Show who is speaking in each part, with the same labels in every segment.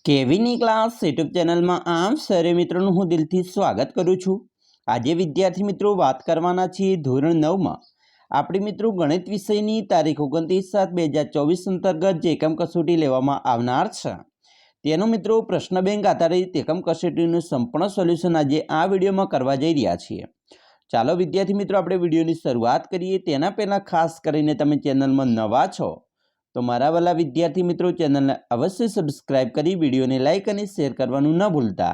Speaker 1: કેવીની class YouTube ચેનલમાં આમ સરે મિત્રોનું હું દિલથી સ્વાગત કરું છું। આજે વિદ્યાર્થી મિત્રો વાત કરવાના છીએ ધોરણ 9માં આપણી મિત્રો ગણિત વિષયની તારીખ 29/7/2024 અંતર્ગત જે એકમ કસોટી લેવામાં આવનાર છે તેનો મિત્રો પ્રશ્ન બેંક આધારિત એકમ કસોટીનું સંપૂર્ણ સોલ્યુશન આજે આ વિડીયોમાં કરવા જઈ રહ્યા છીએ। ચાલો વિદ્યાર્થી મિત્રો આપણે વિડીયોની શરૂઆત કરીએ। તેના પહેલાં ખાસ કરીને તમે ચેનલમાં નવા છો तो मारा वाला विद्यार्थी मित्रों चैनल ने अवश्य सब्सक्राइब करी वीडियो ने लाइक और शेर करवानुं न भूलता,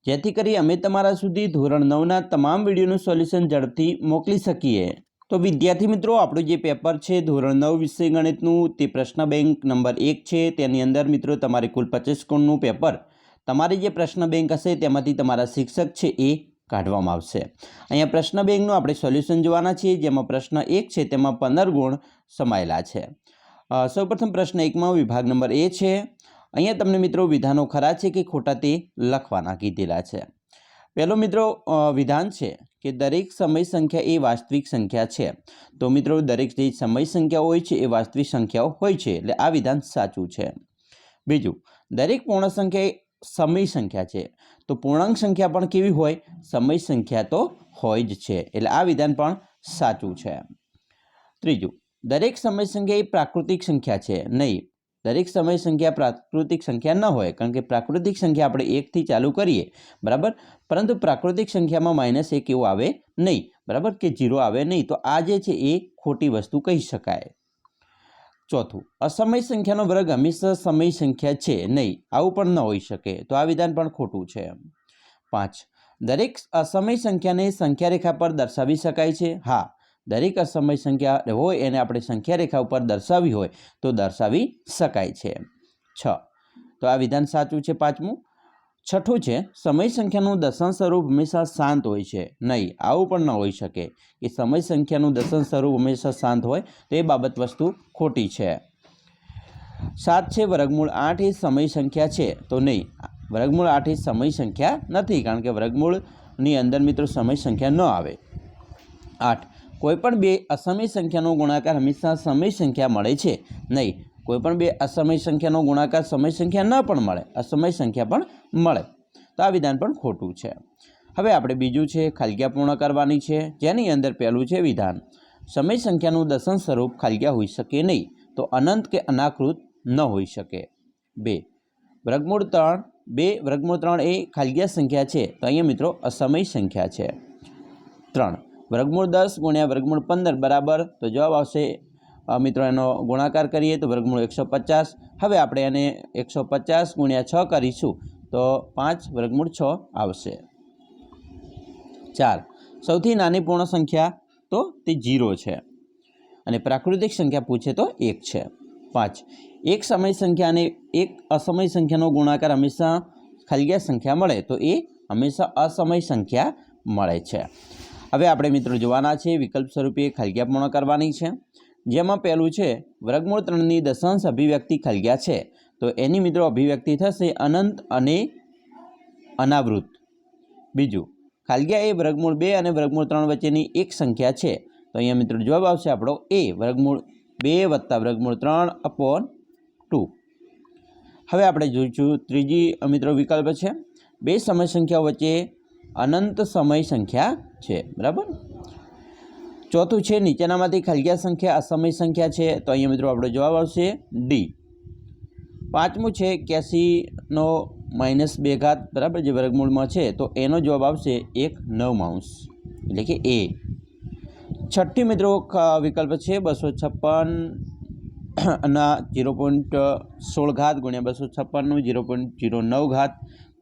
Speaker 1: जेथी करी अमे तमारा सुधी धोरण 9 तमाम वीडियोनुं सोल्यूशन झड़पथी मोकली सकीए। तो विद्यार्थी मित्रों आपणुं जे पेपर है धोरण 9 विषय गणितनुं ते प्रश्न बैंक नंबर 1 है। तेनी अंदर मित्रों तमारे कुल 25 गुणनुं पेपर तमारी जे प्रश्न बैंक हशे तेमांथी तमारा शिक्षक है ए काढवामां आवशे। अहींया प्रश्न बेंकनुं आपणे सोल्यूशन जोवाना छीए, जेमां प्रश्न 1 छे तेमां 15 गुण समायेला छे। सौप्रथम प्रश्न 1 में विभाग नंबर ए है। अहींया तमने मित्रों विधानों खरा है कि खोटा ते लखवाना कीधेला छे। पहलो मित्रों विधान है कि दरेक समय संख्या ए वास्तविक संख्या है। तो मित्रों दरेक जे समय संख्या होय छे ए वास्तविक संख्याओ होय छे एटले आ विधान साचुं छे। बीजું दरेक पूर्ण संख्या ए समय संख्या है। तो पूर्णांक संख्या पण केवी होय, समय संख्या तो होय ज छे एटले आ विधान पण साचुं छे। त्रीજું दरेक समय संख्या प्राकृतिक संख्या है, नहीं दरेक समय संख्या प्राकृतिक संख्या न होय, कारण के प्राकृतिक संख्या आपणे 1 थी चालू करिए बराबर, परंतु प्राकृतिक संख्या में -1 एवुं आवे नहीं बराबर के 0 आवे नहीं, तो आ जे छे ए खोटी वस्तु कही शकाय। चौथुं असमय संख्यानो वर्ग हमेशा समय संख्या है, नहीं आवुं पण न होई शके, तो आ विधान पण खोटुं छे। 5 दरेक असमय संख्या ने संख्या रेखा पर दर्शावी शकाय छे, हाँ दरेक असमय संख्या होय एने आपणे संख्या रेखा पर दर्शावी होय तो दर्शावी शकाय छे। 6 तो आ विधान साचुं छे। 5मुं छठुं छे समय संख्यानुं दशांश स्वरूप हमेशा शांत होय छे, नहीं आवुं पण न होई शके कि समय संख्यानुं दशांश स्वरूप हमेशा शांत होय तो ए बाबत वस्तु खोटी छे। 7 छे वर्गमूळ 8 ए समय संख्या छे, तो नहीं वर्गमूळ 8 ए समय संख्या नथी, कारण के वर्गमूळनी अंदर मित्रों समय संख्या न आवे। 8 कोईपण बे असमय संख्यानो गुणाकार हमेशा समय संख्या मळे छे, नहीं कोईपण बे असमय संख्यानो गुणाकार समय संख्या न पण मळे, असमय संख्या पण मळे, तो आ विधान पण खोटुं छे। हवे आपणे बीजुं छे खालिग्या पूर्ण करवानी छे, जेनी अंदर पहेलुं छे विधान समय संख्यानुं दशांश स्वरूप खालिग्या होई शके नहीं, तो अनंत के अनाकृत न होई शके। 2 वर्गमूळ 3 2 वर्गमूळ 3 ए खालिग्या संख्या छे, तो अहींया मित्रों असमय संख्या छे। 3 वर्गमूळ 10 गुण्या वर्गमूळ 15 बराबर, तो जवाब आवशे मित्रों एनो गुणाकार करिए तो वर्गमूळ 150। हवे आपणे एने 150 गुण्या 6 करीशुं तो 5 वर्गमूळ 6 आवशे। 4 सौथी नानी पूर्ण संख्या तो ते 0 छे अने प्राकृतिक संख्या पूछे तो 1 छे। 5 एक समय संख्या ने एक असमय संख्यानो गुणाकार हमेशा खालिग्या संख्या मळे तो ए हमेशा असमय संख्या मळे छे। हवे आपणे मित्रों जोवाना छे विकल्प स्वरूपे खालिग्या पूर्ण करवानी छे, जेमां पहेलुं छे वर्गमूळ 3 नी दशांश अभिव्यक्ति खालिग्या छे, तो एनी मित्रों अभिव्यक्ति थशे अनंत अने अनावृत। बीजुं खालिग्या ए वर्गमूळ 2 अने वर्गमूळ 3 वच्चेनी एक संख्या छे, तो अहींया मित्रों जवाब आवशे आपणो ए वर्गमूळ 2 वत्ता वर्गमूळ 3/2। हवे आपणे जोईशुं त्रीजी मित्रों विकल्प छे 2 समय संख्या वच्चे अनंत समय संख्या है बराबर। चौथुं है नीचेनामांथी खालिग्या संख्या असमय संख्या है, तो अहींया मित्रों आपणो जवाब आवशे डी। 5मुं है 81 - 2 घात बराबर जे वर्गमूल में है, तो एनो जवाब आवशे 1/9 एटले के ए। छठी मित्रों विकल्प है 256 0.16 घात गुण्या 256 0.09 घात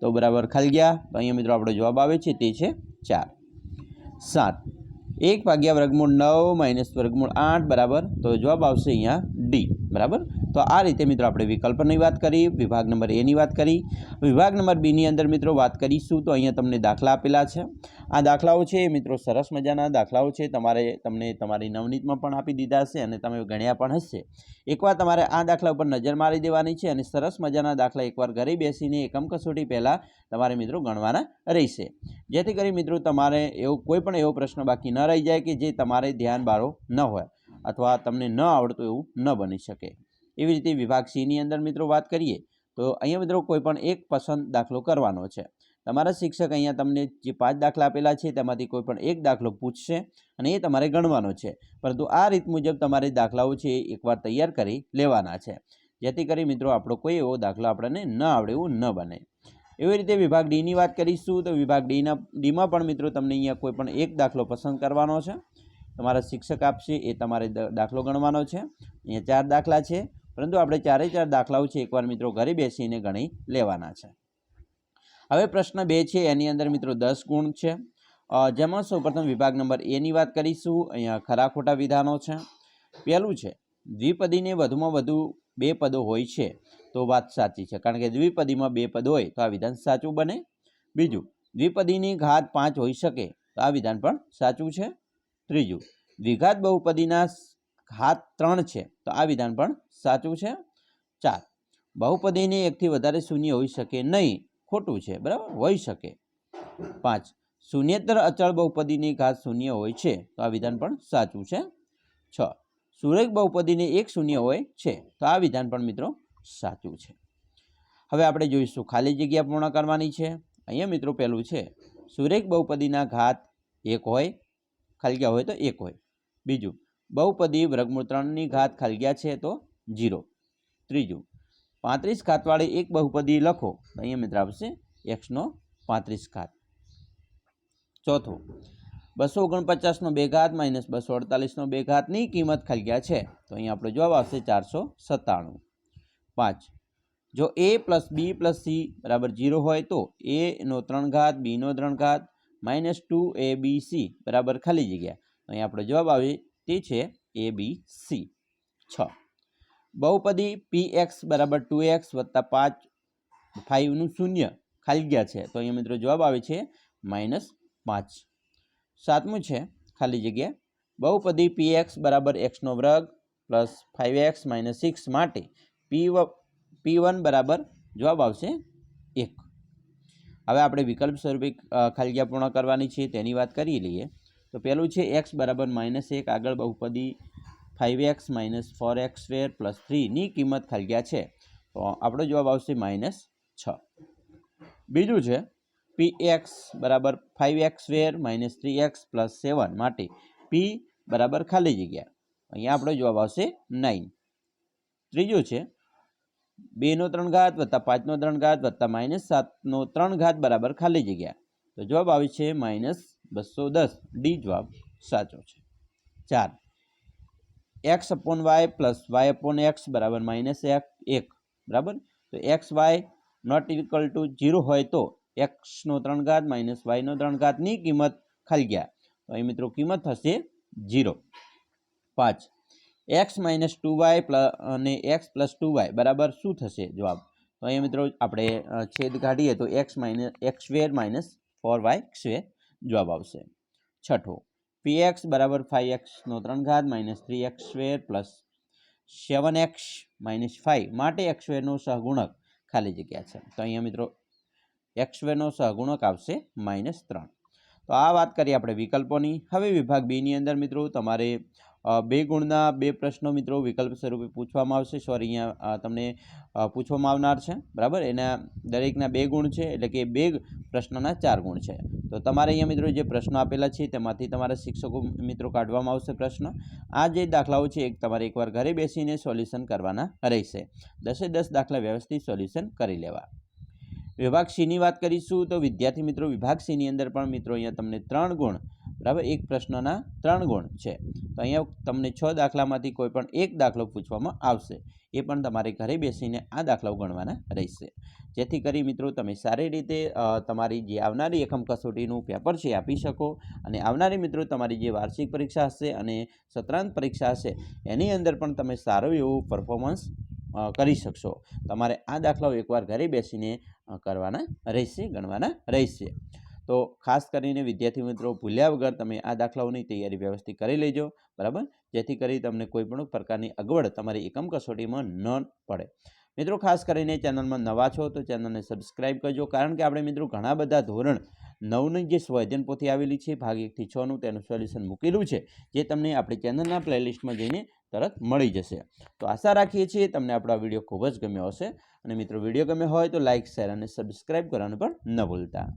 Speaker 1: तो बराबर खालिग्या, तो अहींया मित्रों आपणो जवाब आवे छे ते छे 4। 7 1 भाग्या वर्गमूळ 9 माइनस वर्गमूळ 8 बराबर, तो जवाब आवशे अहींया डी बराबर। तो आ रीते मित्रों आपणे विकल्पनी वात करी, विभाग नंबर ए नी वात करी। विभाग नंबर बी नी अंदर मित्रों वात करीशुं तो अहींया तमने दाखला आपेला छे। आ दाखलाओ छे मित्रों सरस मजाना दाखलाओ छे, तमने तमारी नवनीतमां पण आपी दीधा हशे अने तमे गण्या पण हशे। एकवार तमारे आ दाखला पर नजर मारी देवानी छे अने सरस मजाना दाखला एकवार घरे बेसीने एकम कसोटी पहेला तमारे मित्रों गणवाना रहेशे, जेथी करी मित्रों तमारे एवो कोईपण एवो प्रश्न बाकी न रही जाए कि जे तमारे ध्यान बारो न होय अथवा तमने न आवडतो एवुं न बनी शके। एवी रीते विभाग सी नी अंदर मित्रों बात करिए તો અહીંયા મિત્રો કોઈ પણ એક પસંદ દાખલો કરવાનો છે. તમારા શિક્ષક અહીંયા તમને જે 5 દાખલા આપેલા છે તેમાંથી કોઈ પણ એક દાખલો પૂછશે અને એ તમારે ગણવાનો છે. પરંતુ આ રીત મુજબ તમારે દાખલાઓ છે એ એકવાર તૈયાર કરી લેવાના છે, જેથી કરી મિત્રો આપણો કોઈ એવો દાખલો આપણને ન આવડે એવું ન બને. એવી રીતે વિભાગ ડીની વાત કરીશું તો વિભાગ ડીમાં પણ મિત્રો તમને અહીંયા કોઈ પણ એક દાખલો પસંદ કરવાનો છે. તમારા શિક્ષક આપશે એ તમારે દાખલો ગણવાનો છે. અહીંયા 4 દાખલા છે, પરંતુ આપણે 4 દાખલાઓ છે એકવાર મિત્રો ઘરે બેસીને ગણી લેવાના છે. હવે પ્રશ્ન 2 છે એની અંદર મિત્રો 10 ગુણ છે, જેમાં સૌપ્રથમ વિભાગ નંબર એની વાત કરીશું. અહીંયા ખરા ખોટા વિધાનો છે. પહેલું છે દ્વિપદીને વધુમાં વધુ 2 પદો હોય છે તો વાત સાચી છે, કારણ કે દ્વિપદીમાં 2 પદ હોય તો આ વિધાન સાચું બને. બીજું, દ્વિપદીની ઘાત 5 હોઈ શકે તો આ વિધાન પણ સાચું છે. ત્રીજું, દ્વિઘાત બહુપદીના ઘાત 3 છે તો આ વિધાન પણ સાચું છે. 4, બહુપદીને 1 થી વધારે શૂન્ય હોઈ શકે નહીં, ખોટું છે, બરાબર, હોઈ શકે. 5, શૂન્યેતર અચળ બહુપદીની ઘાત 0 હોય છે તો આ વિધાન પણ સાચું છે. 6, સુરેખ બહુપદીને 1 શૂન્ય હોય છે તો આ વિધાન પણ મિત્રો સાચું છે. હવે આપણે જોઈશું ખાલી જગ્યા પૂર્ણ કરવાની છે. અહીંયા મિત્રો પહેલું છે સુરેખ બહુપદીના ઘાત 1 હોય, ખાલી જગ્યા હોય તો 1 હોય. બીજું, બહુપદી વર્ગમૂળ 3ની ઘાત ખાલી જગ્યા છે તો 0. ત્રીજું, 35 ઘાતવાળી એક બહુપદી લખો તો અહીંયા મિત્રો આવશે x નો 35 ઘાત. ચોથું, 249 નો 2 ઘાત માઇનસ 248 નો 2 ઘાતની કિંમત ખાલી જગ્યા છે તો અહીંયા આપણો જવાબ આવશે 497. 5, જો a plus b plus c બરાબર 0 હોય તો a નો 3 ઘાત b નો 3 ઘાત માઇનસ 2abc બરાબર ખાલી જગ્યા, અહીંયા આપણો જવાબ આવે તે છે abc. 6, બહુપદી px બરાબર 2x વત્તા 5 નું શૂન્ય ખાલી જગ્યા છે તો અહીંયા મિત્રો જવાબ આવે છે -5. 7મું છે ખાલી જગ્યા બહુપદી px બરાબર x નો વર્ગ પ્લસ 5x માઇનસ 6 માટે p1 બરાબર જવાબ આવશે 1. હવે આપણે વિકલ્પ સ્વરૂપે ખાલી જગ્યા પૂર્ણ કરવાની છે તેની વાત કરી લઈએ. તો પહેલું છે x બરાબર -1, આગળ બહુપદી 5x માઇનસ 4x² પ્લસ 3ની કિંમત ખાલી જગ્યા છે તો આપણો જવાબ આવશે -6. બીજું છે px બરાબર 5x² માઇનસ 3x પ્લસ 7 માટે p બરાબર ખાલી જગ્યા, અહીંયા આપણો જવાબ આવશે 9. ત્રીજું છે 2 નો 3 ઘાત વત્તા 5 નો 3 ઘાત વત્તા -7 નો 3 ઘાત બરાબર ખાલી જગ્યા, તો જવાબ આવે છે -210. ડી જવાબ સાચો છે. 4, x/y પ્લસ y/x બરાબર -1 બરાબર, તો xy નોટ ઇક્વલ ટુ 0 હોય તો x નો 3 ઘાત માઇનસ y નો 3 ઘાતની કિંમત ખાલી ગયા, તો અહીં મિત્રો કિંમત થશે 0. 5, x માઇનસ 2y અને x પ્લસ 2y બરાબર શું થશે જવાબ, તો અહીંયા મિત્રો આપણે છેદ કાઢીએ તો x² માઇનસ 4y² જવાબ આવશે. 6, px બરાબર 5x નો 3 ઘાત minus 3x² plus 7x minus 5 માટે x² નો સહગુણક ખાલી જગ્યા છે તો અહીંયા મિત્રો x² નો સહગુણક આવશે -3. તો આ વાત કરીએ આપણે વિકલ્પોની. હવે વિભાગ બી ની અંદર મિત્રો તમારે 2 ગુણના 2 પ્રશ્નો મિત્રો વિકલ્પ સ્વરૂપે પૂછવામાં આવશે. અહીંયા તમને પૂછવામાં આવનાર છે, બરાબર, એના દરેકના 2 ગુણ છે, એટલે કે 2 પ્રશ્નના 4 ગુણ છે. તો તમારે અહીંયા મિત્રો જે પ્રશ્નો આપેલા છે તેમાંથી તમારા શિક્ષકો મિત્રો કાઢવામાં આવશે પ્રશ્ન. આ જે દાખલાઓ છે તમારે એકવાર ઘરે બેસીને સોલ્યુશન કરવાના રહેશે. 10 દાખલા વ્યવસ્થિત સોલ્યુશન કરી લેવા. વિભાગ સીની વાત કરીશું તો વિદ્યાર્થી મિત્રો વિભાગ સીની અંદર પણ મિત્રો અહીંયા તમને 3 ગુણ, બરાબર, એક પ્રશ્નના 3 ગુણ છે. તો અહીંયા તમને 6 દાખલામાંથી કોઈ પણ એક દાખલો પૂછવામાં આવશે, એ પણ તમારે ઘરે બેસીને આ દાખલાઓ ગણવાના રહેશે, જેથી કરી મિત્રો તમે સારી રીતે તમારી જે આવનારી એકમ કસોટીનું પેપર છે આપી શકો અને આવનારી મિત્રો તમારી જે વાર્ષિક પરીક્ષા હશે અને સત્રાંત પરીક્ષા હશે એની અંદર પણ તમે સારું એવું પરફોર્મન્સ કરી શકશો. તમારે આ દાખલાઓ એકવાર ઘરે બેસીને કરવાના રહેશે, ગણવાના રહેશે. તો ખાસ કરીને વિદ્યાર્થી મિત્રો ભૂલ્યા વગર તમે આ દાખલાઓની તૈયારી વ્યવસ્થિત કરી લેજો, બરાબર, જેથી કરી તમને કોઈ પણ પ્રકારની અગવડ તમારી એકમ કસોટીમાં ન પડે. મિત્રો ખાસ કરીને ચેનલમાં નવા છો તો ચેનલને સબસ્ક્રાઈબ કરજો, કારણ કે આપણે મિત્રો ઘણા બધા ધોરણ 9ની જે સ્વાધ્યાયન પોથી આવેલી છે ભાગ 1 થી 6નું તેનું સોલ્યુશન મૂકેલું છે, જે તમને આપણી ચેનલના પ્લેલિસ્ટમાં જઈને તરત મળી જશે. તો આશા રાખીએ છીએ તમને આપણો આ વિડીયો ખૂબ જ ગમ્યો હશે અને મિત્રો વિડીયો ગમ્યો હોય તો લાઇક, શેર અને સબસ્ક્રાઈબ કરવાનું પણ ન ભૂલતા.